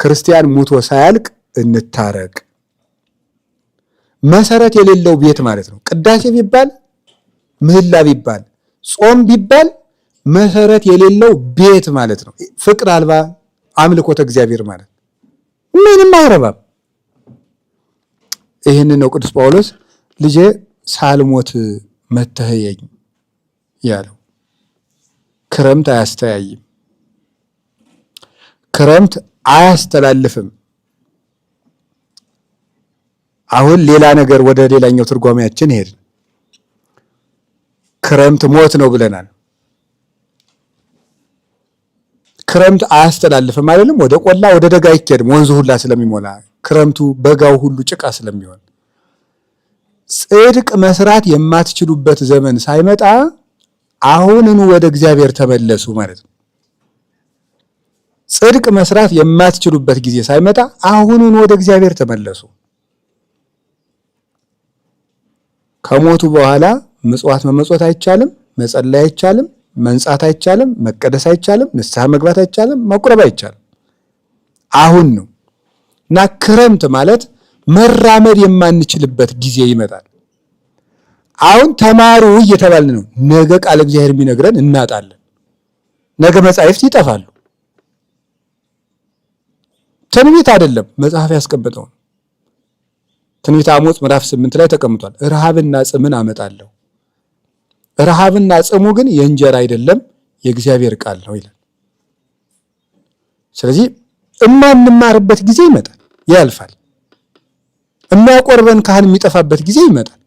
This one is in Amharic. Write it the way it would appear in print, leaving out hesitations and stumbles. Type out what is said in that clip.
ክርስቲያን ሙቶ ሳያልቅ እንታረቅ። መሰረት የሌለው ቤት ማለት ነው። ቅዳሴ ቢባል፣ ምህላ ቢባል፣ ጾም ቢባል መሰረት የሌለው ቤት ማለት ነው። ፍቅር አልባ አምልኮተ እግዚአብሔር ማለት ምንም አይረባም። ይህንን ነው ቅዱስ ጳውሎስ ልጄ ሳልሞት መተህየኝ ያለው። ክረምት አያስተያይም፣ ክረምት አያስተላልፍም። አሁን ሌላ ነገር ወደ ሌላኛው ትርጓሜያችን ሄድ። ክረምት ሞት ነው ብለናል። ክረምት አያስተላልፍም አይደለም። ወደ ቆላ ወደ ደጋ አይኬድም፣ ወንዙ ሁላ ስለሚሞላ ክረምቱ በጋው ሁሉ ጭቃ ስለሚሆን ጽድቅ መስራት የማትችሉበት ዘመን ሳይመጣ አሁንኑ ወደ እግዚአብሔር ተመለሱ ማለት ነው። ጽድቅ መስራት የማትችሉበት ጊዜ ሳይመጣ አሁንኑ ወደ እግዚአብሔር ተመለሱ። ከሞቱ በኋላ ምጽዋት መመጽወት አይቻልም፣ መጸለይ አይቻልም፣ መንጻት አይቻልም፣ መቀደስ አይቻልም፣ ንስሐ መግባት አይቻልም፣ መቁረብ አይቻልም። አሁን ነው እና ክረምት ማለት መራመድ የማንችልበት ጊዜ ይመጣል። አሁን ተማሩ እየተባልን ነው። ነገ ቃል እግዚአብሔር የሚነግረን እናጣለን። ነገ መጻሕፍት ይጠፋሉ። ትንቢት አይደለም መጽሐፍ ያስቀመጠው ትንቢተ አሞጽ ምዕራፍ 8 ላይ ተቀምጧል። ረሃብና ጽምን አመጣለሁ። ረሃብና ጽሙ ግን የእንጀራ አይደለም የእግዚአብሔር ቃል ነው ይላል። ስለዚህ እማንማርበት ጊዜ ይመጣል፣ ያልፋል። የሚያቆርበን ካህን የሚጠፋበት ጊዜ ይመጣል።